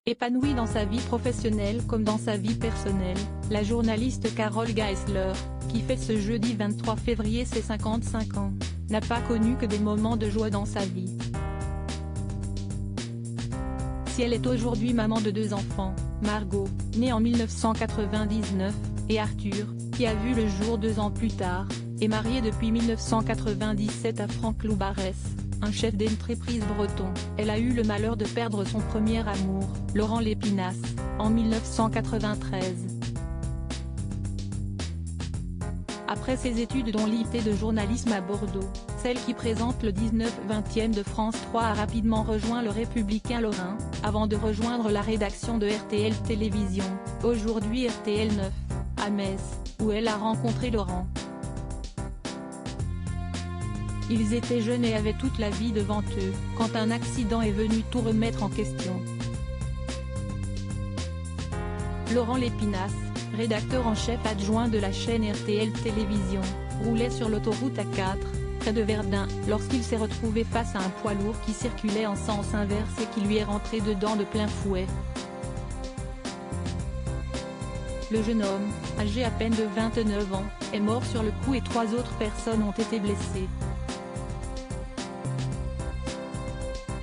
Épanouie dans sa vie professionnelle comme dans sa vie personnelle, la journaliste Carole Geisler, qui fête ce jeudi 23 février ses 55 ans, n'a pas connu que des moments de joie dans sa vie. Si elle est aujourd'hui maman de 2 enfants, Margot, née en 1999, et Arthur, qui a vu le jour 2 ans plus tard, est mariée depuis 1997 à Franck Loubarès, un chef d'entreprise breton. Elle a eu le malheur de perdre son premier amour, Laurent Lépinasse, en 1993. Après ses études dont l'IT de journalisme à Bordeaux, celle qui présente le 19/20e de France 3 a rapidement rejoint Le Républicain Lorrain, avant de rejoindre la rédaction de RTL Télévision, aujourd'hui RTL 9, à Metz, où elle a rencontré Laurent. Ils étaient jeunes et avaient toute la vie devant eux, quand un accident est venu tout remettre en question. Laurent Lépinasse, rédacteur en chef adjoint de la chaîne RTL Télévision, roulait sur l'autoroute A4, près de Verdun, lorsqu'il s'est retrouvé face à un poids lourd qui circulait en sens inverse et qui lui est rentré dedans de plein fouet. Le jeune homme, âgé à peine de 29 ans, est mort sur le coup et 3 autres personnes ont été blessées.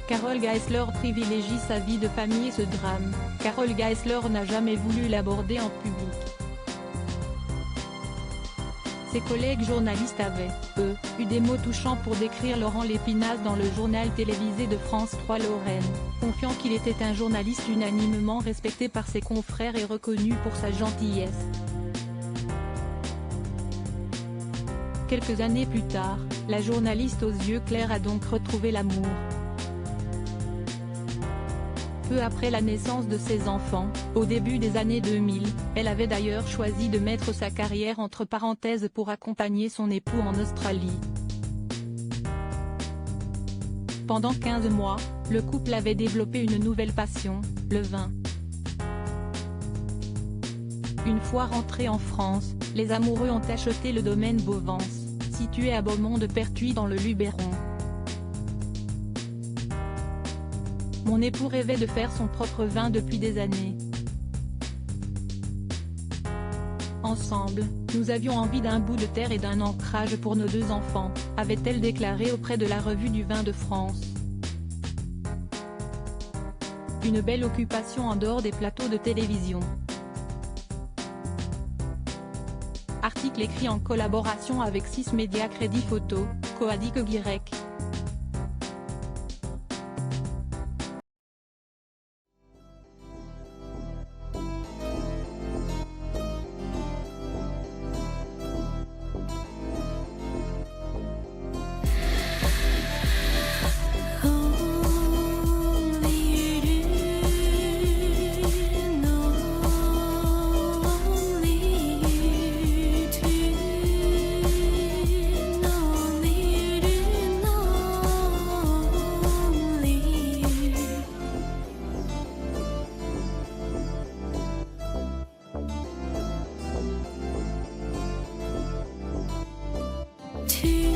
Carole Geisler privilégie sa vie de famille et ce drame, Carole Geisler n'a jamais voulu l'aborder en public. Ses collègues journalistes avaient, eux, eu des mots touchants pour décrire Laurent Lépinasse dans le journal télévisé de France 3 Lorraine, confiant qu'il était un journaliste unanimement respecté par ses confrères et reconnu pour sa gentillesse. Quelques années plus tard, la journaliste aux yeux clairs a donc retrouvé l'amour. Peu après la naissance de ses enfants, au début des années 2000, elle avait d'ailleurs choisi de mettre sa carrière entre parenthèses pour accompagner son époux en Australie. Pendant 15 mois, le couple avait développé une nouvelle passion, le vin. Une fois rentrés en France, les amoureux ont acheté le domaine Beauvance, situé à Beaumont-de-Pertuis dans le Luberon. Mon époux rêvait de faire son propre vin depuis des années. Ensemble, nous avions envie d'un bout de terre et d'un ancrage pour nos 2 enfants, avait-elle déclaré auprès de la Revue du Vin de France. Une belle occupation en dehors des plateaux de télévision. Article écrit en collaboration avec 6 médias Crédit Photo, Coadic Guirec. Tu